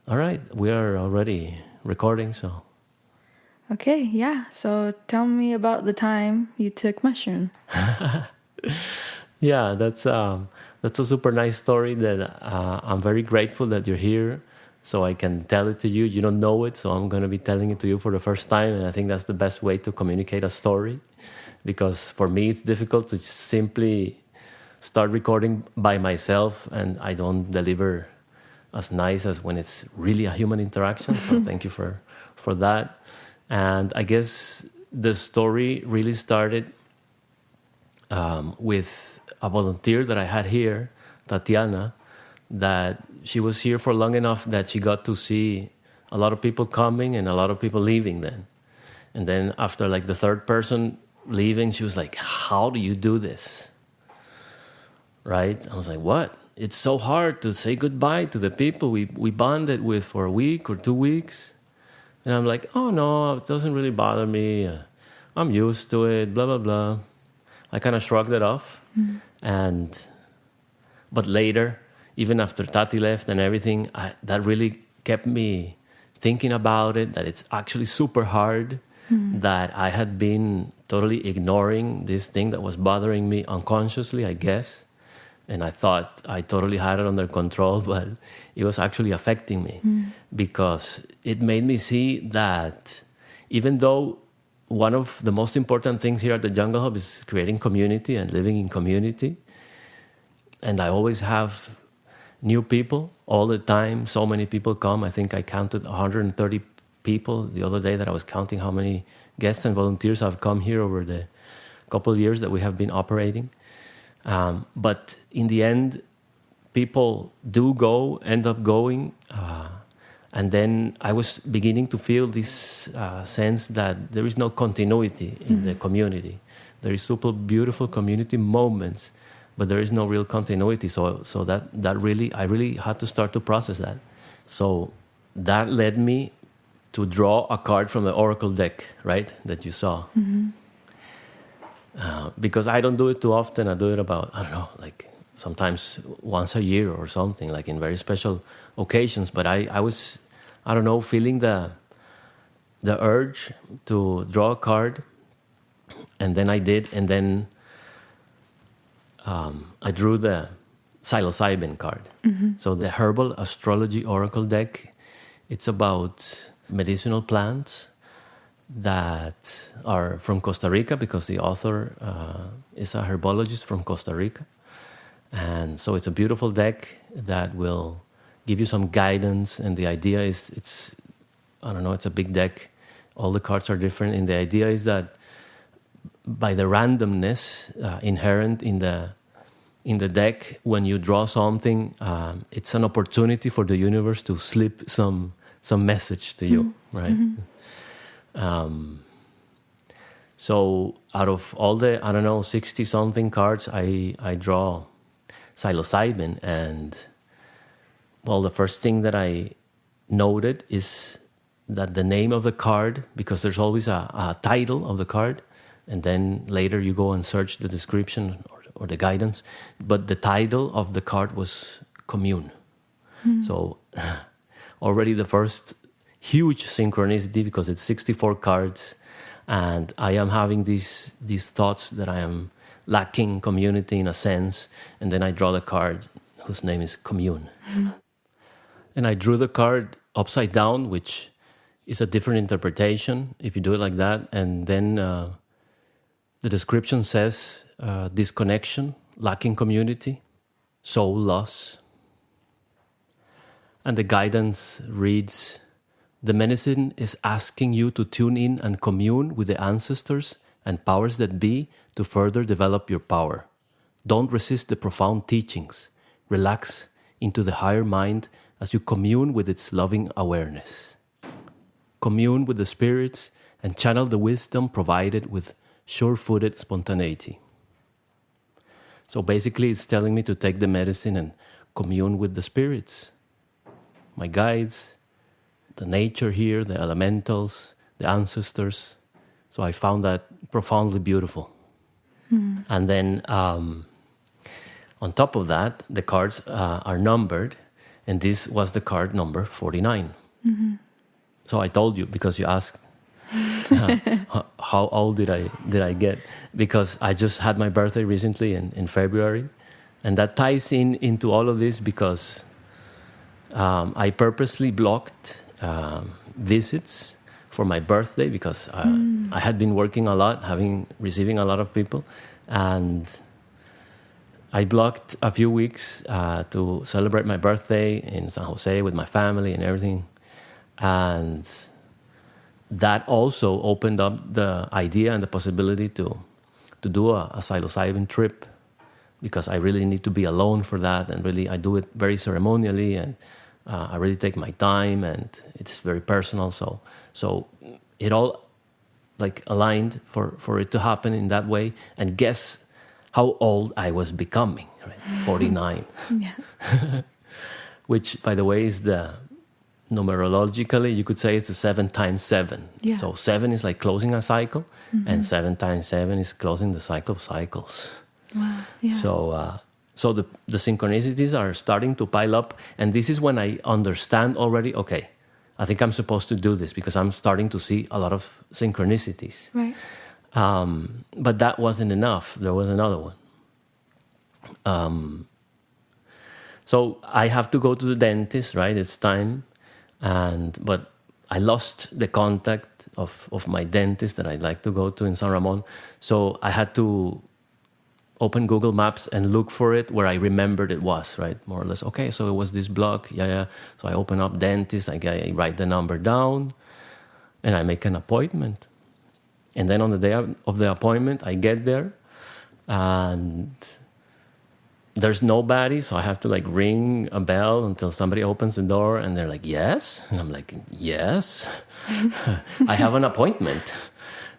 All right, we are already recording, so. Okay, yeah. So tell me about the time you took mushroom. Yeah, that's a super nice story that I'm very grateful that you're here, so I can tell it to you. You don't know it, so I'm gonna be telling it to you for the first time, and I think that's the best way to communicate a story, because for me it's difficult to simply start recording by myself, and I don't deliver as nice as when it's really a human interaction. So thank you for that. And I guess the story really started with a volunteer that I had here, Tatiana, that she was here for long enough that she got to see a lot of people coming and a lot of people leaving then. And then after like the third person leaving, she was like, how do you do this? Right? I was like, what? It's so hard to say goodbye to the people we bonded with for a week or 2 weeks. And I'm like, oh no, it doesn't really bother me. I'm used to it, blah, blah, blah. I kind of shrugged it off. But later, even after Tati left and everything, that really kept me thinking about it, that it's actually super hard, that I had been totally ignoring this thing that was bothering me unconsciously, I guess. And I thought I totally had it under control, but it was actually affecting me because it made me see that even though one of the most important things here at the Jungle Hub is creating community and living in community, and I always have new people all the time. So many people come. I think I counted 130 people the other day that I was counting how many guests and volunteers have come here over the couple of years that we have been operating. But in the end, people do end up going. And then I was beginning to feel this sense that there is no continuity in the community. There is super beautiful community moments, but there is no real continuity. So that really, I really had to start to process that. So that led me to draw a card from the Oracle deck, right, that you saw. Because I don't do it too often. I do it about, I don't know, like sometimes once a year or something, like in very special occasions. But I was, I don't know, feeling the urge to draw a card. And then I did. And then I drew the psilocybin card. So the Herbal Astrology Oracle deck, it's about medicinal plants that are from Costa Rica, because the author is a herbologist from Costa Rica. And so it's a beautiful deck that will give you some guidance. And the idea is, it's a big deck. All the cards are different. And the idea is that by the randomness inherent in the deck, when you draw something, it's an opportunity for the universe to slip some message to you, right? So out of all the, 60-something cards, I draw psilocybin. And, well, the first thing that I noted is that the name of the card, because there's always a title of the card, and then later you go and search the description or the guidance, but the title of the card was Commune. So already the first huge synchronicity, because it's 64 cards, and I am having these thoughts that I am lacking community in a sense, and then I draw the card whose name is Commune. And I drew the card upside down, which is a different interpretation if you do it like that. And then the description says disconnection, lacking community, soul loss. And the guidance reads, the medicine is asking you to tune in and commune with the ancestors and powers that be to further develop your power. Don't resist the profound teachings. Relax into the higher mind as you commune with its loving awareness. Commune with the spirits and channel the wisdom provided with sure-footed spontaneity. So basically it's telling me to take the medicine and commune with the spirits, my guides, the nature here, the elementals, the ancestors. So I found that profoundly beautiful. And then on top of that, the cards are numbered. And this was the card number 49. So I told you, because you asked, how old did I get? Because I just had my birthday recently in February. And that ties into all of this because I purposely blocked visits for my birthday because I had been working a lot, receiving a lot of people. And I blocked a few weeks to celebrate my birthday in San Jose with my family and everything. And that also opened up the idea and the possibility to do a psilocybin trip, because I really need to be alone for that, and really I do it very ceremonially, and I really take my time, and it's very personal. So it all like aligned for it to happen in that way. And guess how old I was becoming, right? 49. Yeah. Which, by the way, is numerologically, you could say it's the 7 times 7. Yeah. So 7 is like closing a cycle, and 7 times 7 is closing the cycle of cycles. Wow. Yeah. So the synchronicities are starting to pile up, and this is when I understand already, okay, I think I'm supposed to do this because I'm starting to see a lot of synchronicities. Right. But that wasn't enough. There was another one. So I have to go to the dentist, right? It's time. But I lost the contact of my dentist that I'd like to go to in San Ramon. So I had to open Google Maps and look for it where I remembered it was, right? More or less, okay, so it was this block, yeah. So I open up dentist, I write the number down, and I make an appointment. And then on the day of the appointment, I get there, and there's nobody, so I have to like ring a bell until somebody opens the door, and they're like, yes? And I'm like, yes, I have an appointment.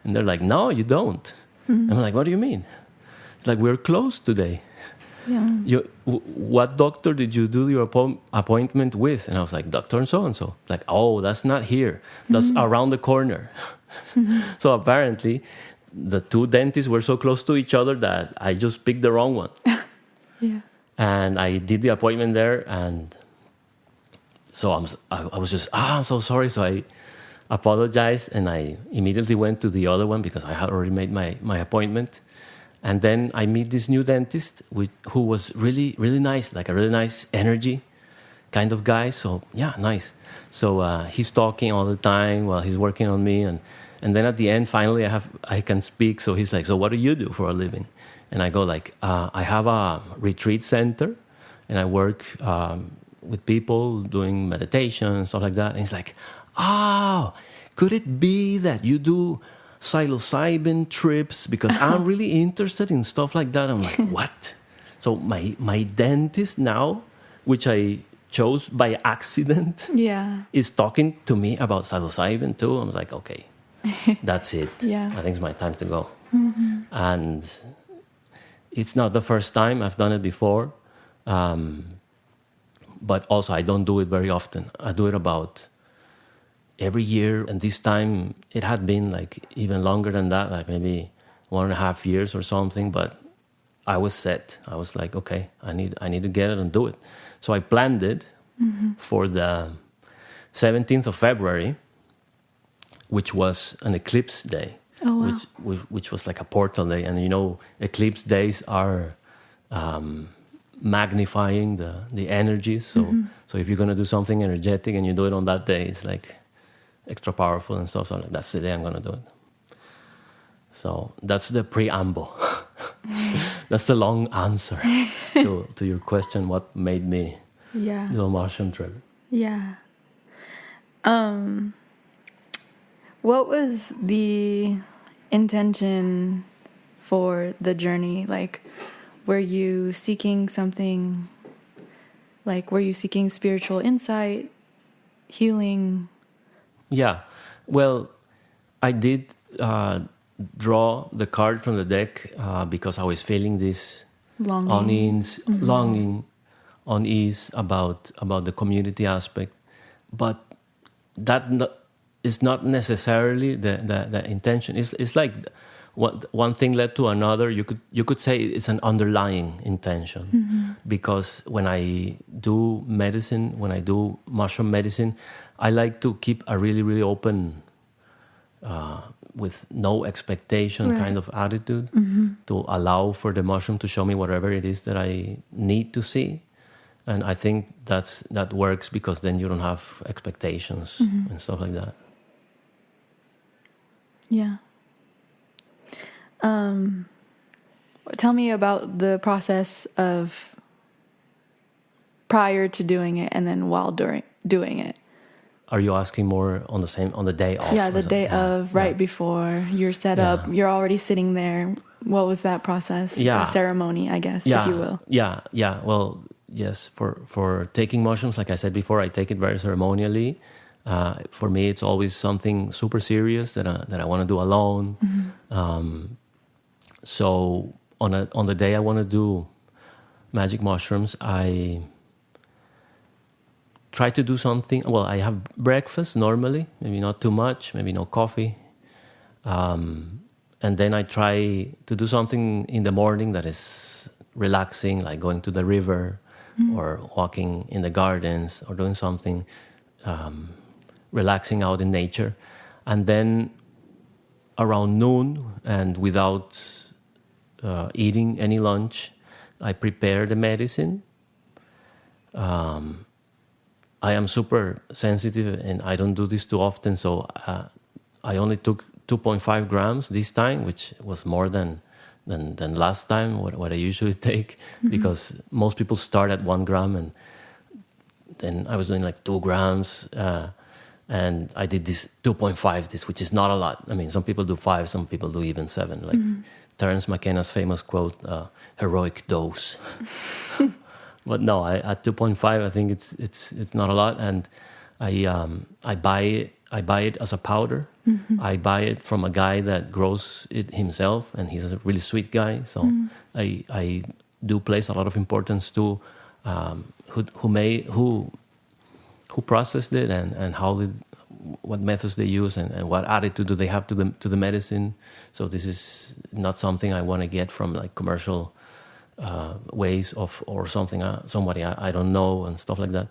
And they're like, no, you don't. I'm like, what do you mean? It's like, we're closed today. Yeah. What doctor did you do your appointment with? And I was like, Dr. so-and-so. Like, oh, that's not here. That's around the corner. So apparently, the two dentists were so close to each other that I just picked the wrong one. Yeah. And I did the appointment there, and so I was just, I'm so sorry. So I apologized, and I immediately went to the other one because I had already made my appointment. And then I meet this new dentist who was really, really nice, like a really nice energy kind of guy. So, yeah, nice. So he's talking all the time while he's working on me. And then at the end, finally, I can speak. So he's like, so what do you do for a living? And I go like, I have a retreat center, and I work with people doing meditation and stuff like that. And he's like, oh, could it be that you do psilocybin trips? Because I'm really interested in stuff like that. I'm like, what? So my dentist now, which I chose by accident, is talking to me about psilocybin too. I was like, okay, that's it. Yeah. I think it's my time to go. And it's not the first time. I've done it before. But also I don't do it very often. I do it about every year, and this time it had been like even longer than that, like maybe 1.5 years or something. But I was set. I was like, okay, I need to get it and do it. So I planned it for the 17th of February, which was an eclipse day. Oh, wow. which was like a portal day. And you know, eclipse days are magnifying the energies. So if you're going to do something energetic and you do it on that day, it's like extra powerful and stuff. So like, that's the day I'm going to do it. So that's the preamble. That's the long answer to your question, what made me do a mushroom trip. Yeah. What was the intention for the journey? Like, were you seeking something, like, were you seeking spiritual insight, healing? Yeah. Well, I did draw the card from the deck because I was feeling this longing, unease about the community aspect. But that is not necessarily the intention. It's like one thing led to another. You could say it's an underlying intention, because when I do medicine, when I do mushroom medicine, I like to keep a really, really open, with no expectation kind of attitude, to allow for the mushroom to show me whatever it is that I need to see. And I think that works, because then you don't have expectations and stuff like that. Yeah. Tell me about the process of prior to doing it and then while doing it. Are you asking more on the day of? Yeah, the day of, right before you're set up, you're already sitting there. What was that process? Yeah. The ceremony, I guess, if you will. Yeah. Well, yes, for taking mushrooms, like I said before, I take it very ceremonially. For me, it's always something super serious that I want to do alone. So on the day I want to do magic mushrooms, I try to do something. Well, I have breakfast normally, maybe not too much, maybe no coffee. And then I try to do something in the morning that is relaxing, like going to the river or walking in the gardens or doing something relaxing out in nature. And then around noon, and without eating any lunch, I prepare the medicine. I am super sensitive, and I don't do this too often, so I only took 2.5 grams this time, which was more than last time, what I usually take, because most people start at 1 gram, and then I was doing like 2 grams, and I did this 2.5, which is not a lot. I mean, some people do 5, some people do even 7, like Terence McKenna's famous quote, heroic dose. But no, at 2.5, I think it's not a lot, and I buy it as a powder. I buy it from a guy that grows it himself, and he's a really sweet guy. So I do place a lot of importance to who processed it, and what methods they use, and what attitude do they have to the medicine. So this is not something I want to get from like commercial ways of, or something, somebody I don't know, and stuff like that.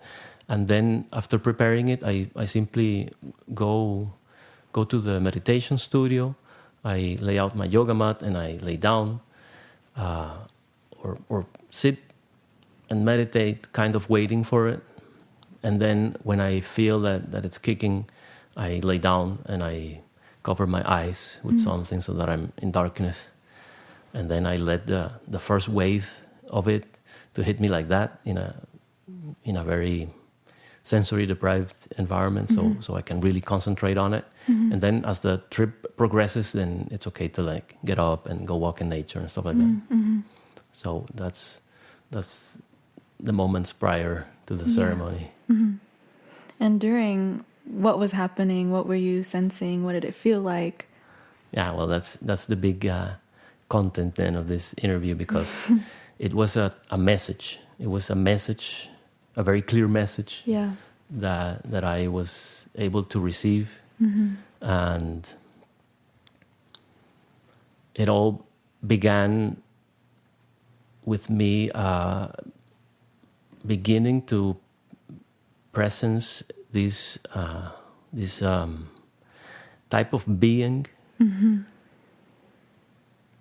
And then after preparing it, I simply go to the meditation studio. I lay out my yoga mat and I lay down, or sit and meditate, kind of waiting for it. And then when I feel that it's kicking, I lay down and I cover my eyes with something so that I'm in darkness. And then I let the first wave of it to hit me like that in a very sensory deprived environment, so I can really concentrate on it. And then as the trip progresses, then it's okay to like get up and go walk in nature and stuff like that. So that's the moments prior to the ceremony. And during, what was happening? What were you sensing? What did it feel like? Yeah, well, that's the big content then of this interview, because it was a message. It was a message, a very clear message that I was able to receive. And it all began with me beginning to presence this type of being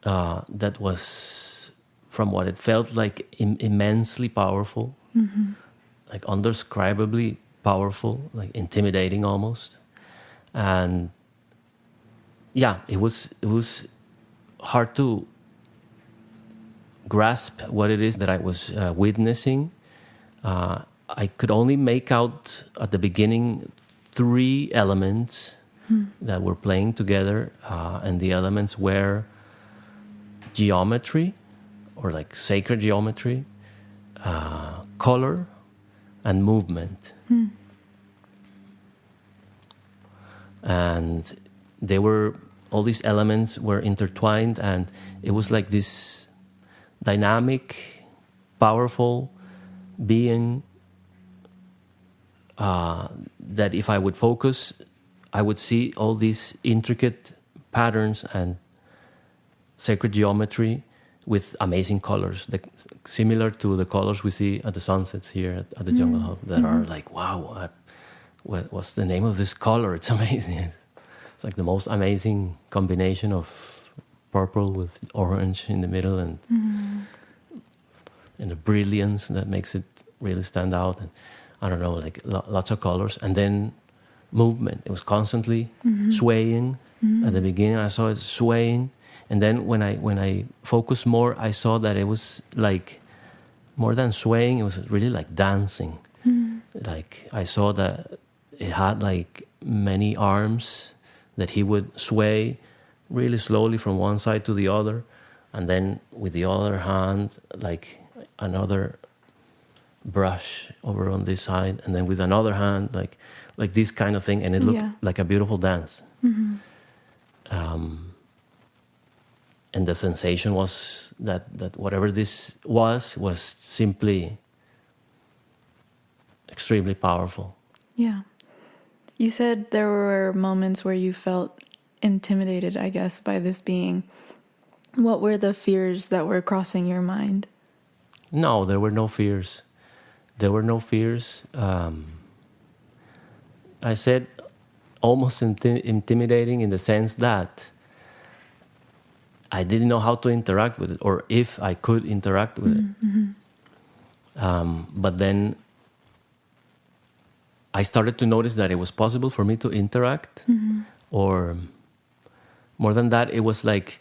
that was, from what it felt like, immensely powerful, like undescribably powerful, like intimidating almost. And yeah, it was hard to grasp what it is that I was witnessing. I could only make out at the beginning 3 elements that were playing together, and the elements were geometry, or like sacred geometry, color, and movement. And all these elements were intertwined, and it was like this dynamic, powerful being that if I would focus, I would see all these intricate patterns and sacred geometry with amazing colors, similar to the colors we see at the sunsets here at the Jungle Hub, that are like, wow, what's the name of this color? It's amazing. It's like the most amazing combination of purple with orange in the middle, and the brilliance that makes it really stand out. And I don't know, like lots of colors. And then movement. It was constantly swaying. At the beginning, I saw it swaying. And then when I focused more, I saw that it was like more than swaying, it was really like dancing. Like I saw that it had like many arms that he would sway really slowly from one side to the other, and then with the other hand, like another brush over on this side, and then with another hand, like this kind of thing, and it looked like a beautiful dance. And the sensation was that whatever this was simply extremely powerful. Yeah. You said there were moments where you felt intimidated, I guess, by this being. What were the fears that were crossing your mind? No, there were no fears. There were no fears. I said almost intimidating in the sense that I didn't know how to interact with it, or if I could interact with it. But then I started to notice that it was possible for me to interact, or more than that, it was like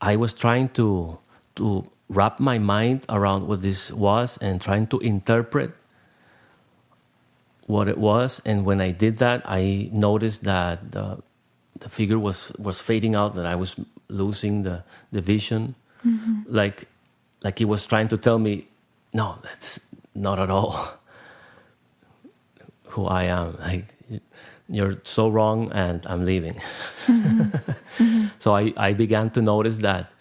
I was trying to wrap my mind around what this was and trying to interpret what it was. And when I did that, I noticed that the figure was fading out, that I was losing the vision. Like he was trying to tell me, no, that's not at all who I am. Like, you're so wrong, and I'm leaving. So I began to notice that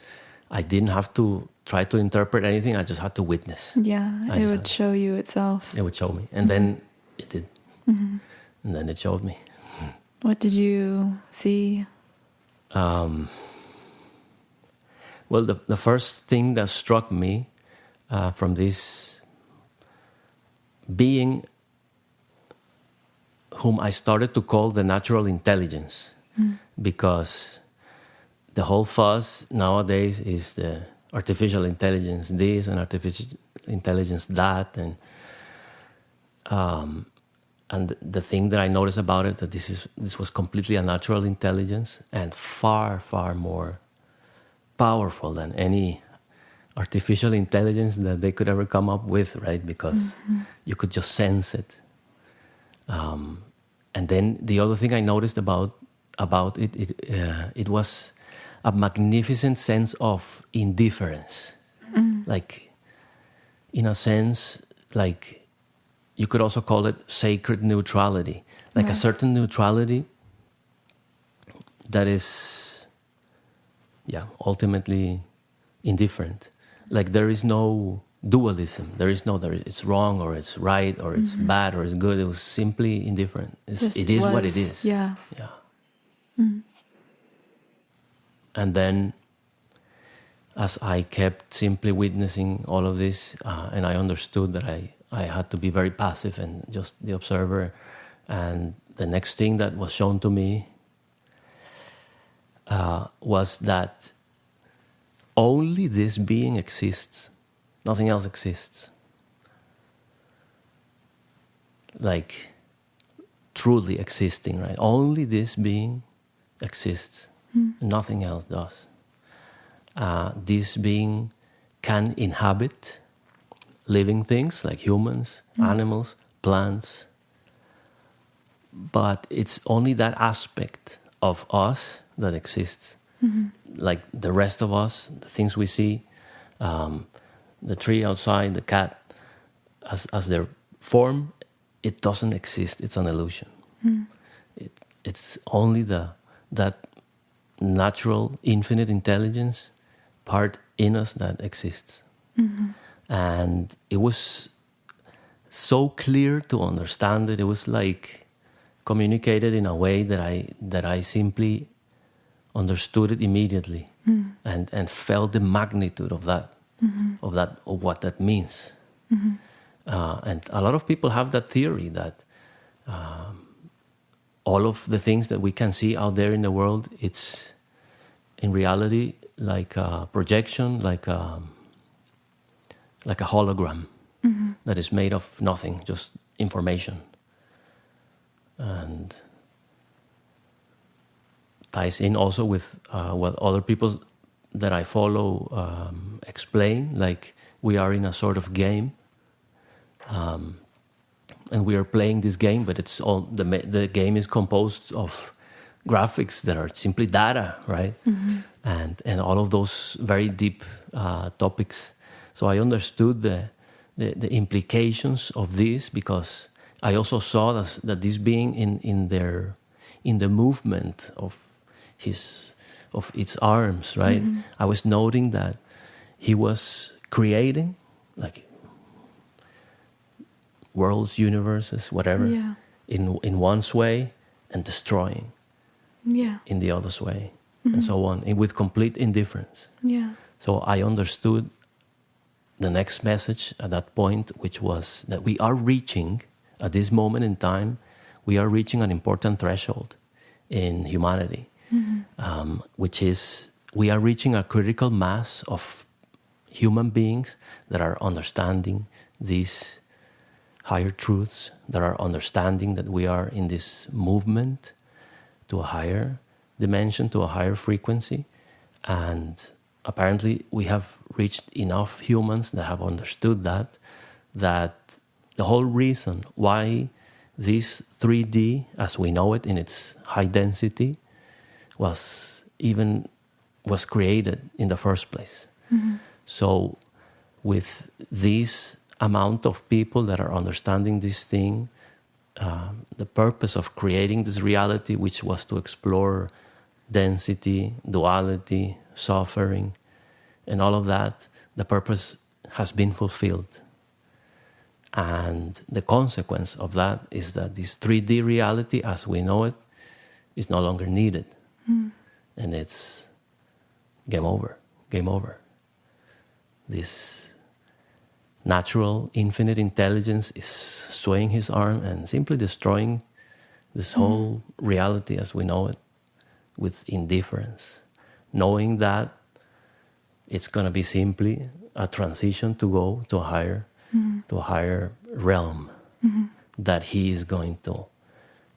I didn't have to try to interpret anything. I just had to witness. Yeah, it would show you itself. It would show me. And then it did. And then it showed me. What did you see? Well, the first thing that struck me from this being, whom I started to call the natural intelligence, because the whole fuss nowadays is the artificial intelligence this and artificial intelligence that, and the thing that I noticed about it, that this was completely a natural intelligence, and far, far more powerful than any artificial intelligence that they could ever come up with, right? Because you could just sense it. And then the other thing I noticed about it was a magnificent sense of indifference. Like, in a sense, like, you could also call it sacred neutrality. Like a certain neutrality that is, ultimately indifferent. Like, there is no dualism. There is it's wrong or it's right or it's bad or it's good. It was simply indifferent. It is what it is. Yeah. And then, as I kept simply witnessing all of this, and I understood that I had to be very passive and just the observer. And the next thing that was shown to me was that only this being exists. Nothing else exists. Like, truly existing, right? Only this being exists. Nothing else does. This being can inhabit living things like humans, animals, plants. But it's only that aspect of us that exists. Like the rest of us, the things we see, the tree outside, the cat, as their form, it doesn't exist. It's an illusion. It's only that natural, infinite intelligence part in us that exists. And it was so clear to understand it. It was like communicated in a way that I simply understood it immediately, and felt the magnitude of that, of what that means. And a lot of people have that theory that all of the things that we can see out there in the world, it's in reality like a projection, like a hologram that is made of nothing, just information. And ties in also with what other people that I follow explain, like we are in a sort of game, and we are playing this game, but it's all the game is composed of graphics that are simply data, right? And all of those very deep topics. So I understood the implications of this, because I also saw that this being in the movement of its arms, right? I was noting that he was creating like worlds, universes, whatever, in one's way, and destroying in the other's way, and so on, and with complete indifference. So I understood the next message at that point, which was that we are reaching, at this moment in time, we are reaching an important threshold in humanity, which is we are reaching a critical mass of human beings that are understanding these higher truths, that are understanding that we are in this movement to a higher dimension, to a higher frequency. And apparently we have reached enough humans that have understood that the whole reason why this 3D, as we know it in its high density, was created in the first place. So with this amount of people that are understanding this thing, the purpose of creating this reality, which was to explore density, duality, suffering, and all of that, the purpose has been fulfilled. And the consequence of that is that this 3D reality, as we know it, is no longer needed. And it's game over. This natural, infinite intelligence is swaying his arm and simply destroying this whole reality as we know it with indifference, knowing that it's going to be simply a transition to go to a higher realm that he is going to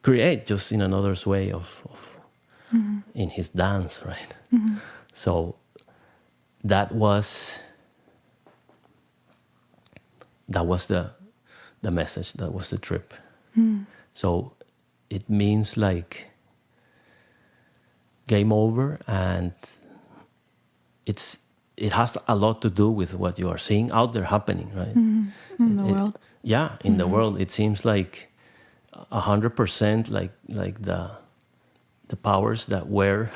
create, just in another way of in his dance, right? So that was the message, that was the trip. So it means like game over, and it has a lot to do with what you are seeing out there happening, right? In the world. Yeah, in the world. It seems like 100% like the powers that were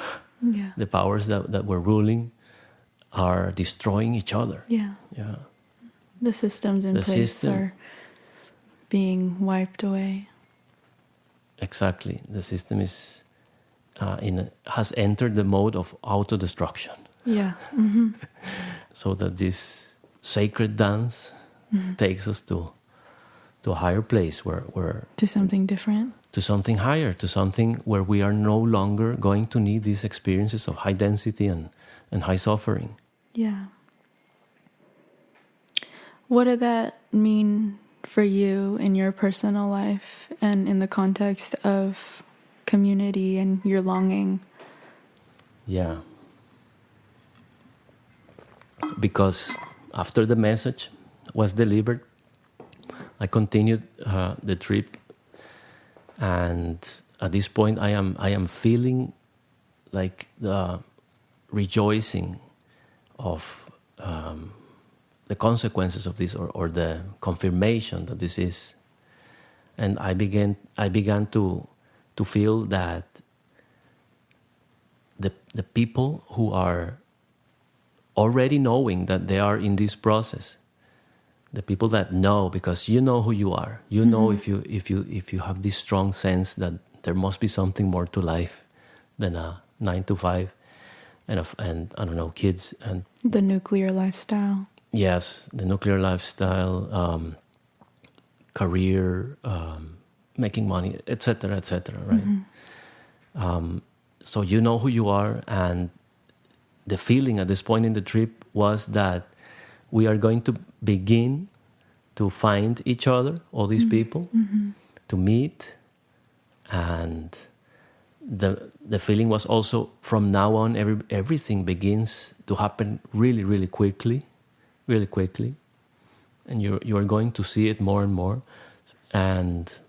the powers that were ruling are destroying each other. Yeah. The systems in place are being wiped away. Exactly. The system is has entered the mode of autodestruction. So that this sacred dance takes us to a higher place where to something different, to something higher, to something where we are no longer going to need these experiences of high density and high suffering. What did that mean for you in your personal life and in the context of community and your longing? Because after the message was delivered, I continued the trip, and at this point I am feeling like the rejoicing of the consequences of this, or the confirmation that this is. And I began to feel that the people who are already knowing that they are in this process, the people that know, because you know who you are, you know if you have this strong sense that there must be something more to life than a 9 to 5, and I don't know, kids, and The nuclear lifestyle. yes, the nuclear lifestyle, career, making money, etc., etc., right? So you know who you are, and the feeling at this point in the trip was that we are going to begin to find each other, all these people, to meet, and the feeling was also from now on everything begins to happen really, really quickly, and you are going to see it more and more, and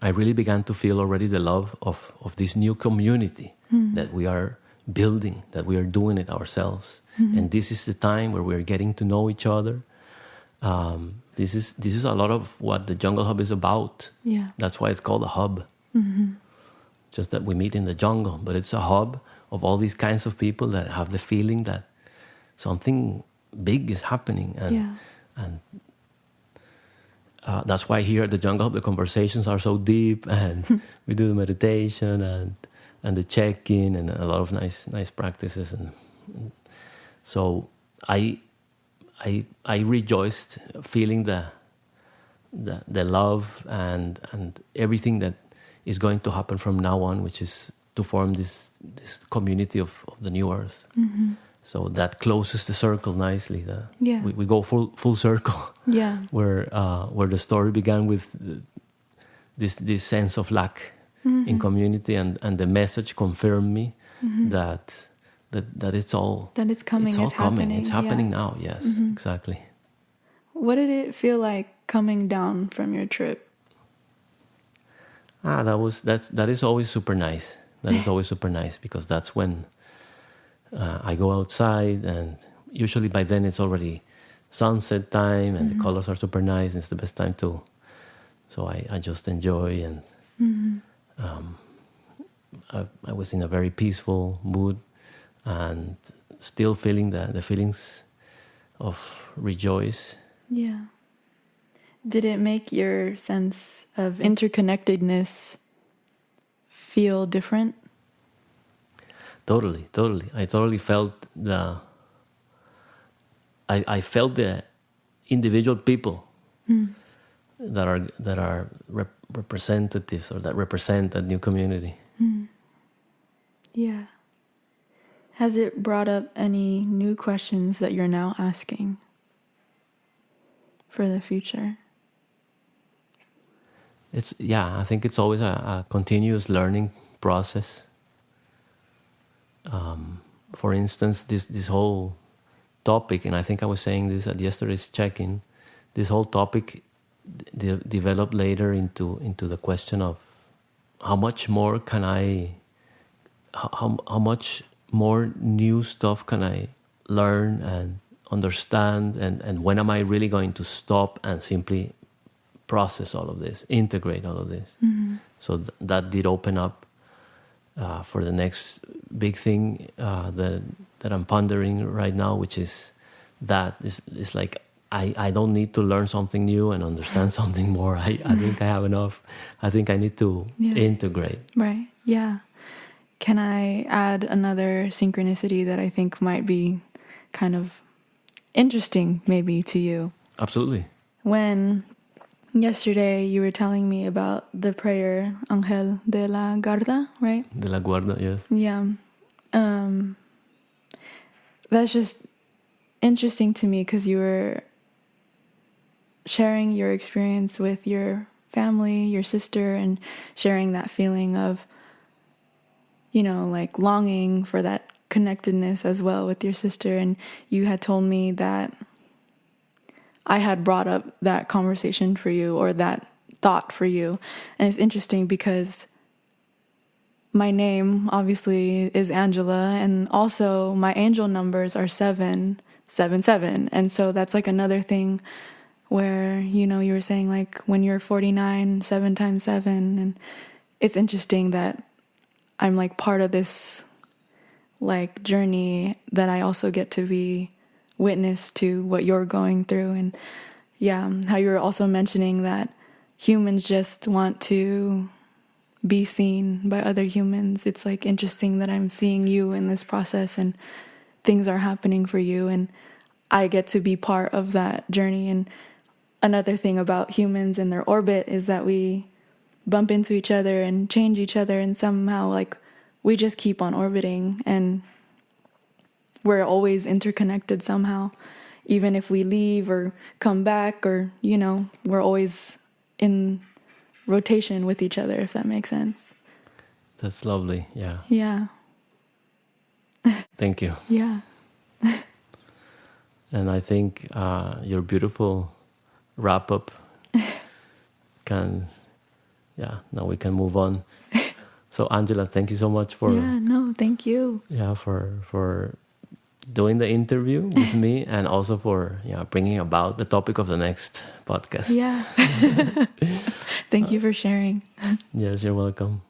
I really began to feel already the love of this new community that we are building, that we are doing it ourselves. And this is the time where we're getting to know each other. This is a lot of what the Jungle Hub is about. Yeah. That's why it's called a hub. Just that we meet in the jungle, but it's a hub of all these kinds of people that have the feeling that something big is happening. And that's why here at the Jungle Hub, the conversations are so deep, and we do the meditation and the check-in and a lot of nice practices. And so I rejoiced feeling the love and everything that is going to happen from now on, which is to form this community of the new earth. So that closes the circle nicely. We go full circle. Yeah. Where the story began with this sense of lack in community, and the message confirmed me that it's all that it's coming. It's all coming. Happening. It's happening now. Yes, exactly. What did it feel like coming down from your trip? That is always super nice. That is always super nice, because that's when I go outside, and usually by then it's already sunset time, and the colors are super nice, and it's the best time to. So I just enjoy, and I was in a very peaceful mood, and still feeling the feelings of rejoice. Yeah. Did it make your sense of interconnectedness feel different? Totally. I totally felt I felt the individual people that are representatives, or that represent that new community. Yeah. Has it brought up any new questions that you're now asking for the future? I think it's always a continuous learning process. For instance, this whole topic, and I think I was saying this at yesterday's check-in, this whole topic developed later into the question of how much more can how much more new stuff can I learn and understand, and when am I really going to stop and simply process all of this, integrate all of this. So that did open up for the next big thing that I'm pondering right now, which is like I don't need to learn something new and understand something more. I think I have enough. I think I need to integrate. Right. Yeah. Can I add another synchronicity that I think might be kind of interesting maybe to you? Absolutely. When yesterday you were telling me about the prayer Ángel de la Guarda, right? De la Guarda, yes. Yeah. That's just interesting to me, because you were sharing your experience with your family, your sister, and sharing that feeling of, like longing for that connectedness as well with your sister. And you had told me that I had brought up that conversation for you, or that thought for you. And it's interesting because my name obviously is Angela, and also my angel numbers are 777. And so that's like another thing where, you were saying like when you're 49, 7 times 7. And it's interesting that I'm like part of this like journey, that I also get to be witness to what you're going through. And how you were also mentioning that humans just want to, be seen by other humans. It's like interesting that I'm seeing you in this process and things are happening for you, and I get to be part of that journey. And another thing about humans and their orbit is that we bump into each other and change each other, and somehow like we just keep on orbiting, and we're always interconnected somehow. Even if we leave or come back, or, you know, we're always in rotation with each other, if that makes sense. That's lovely. Yeah. Yeah. Thank you. Yeah. And I think your beautiful wrap up now we can move on. So Angela, thank you so much for thank you. Yeah, for doing the interview with me, and also for bringing about the topic of the next podcast. Yeah. Thank you for sharing. Yes, you're welcome.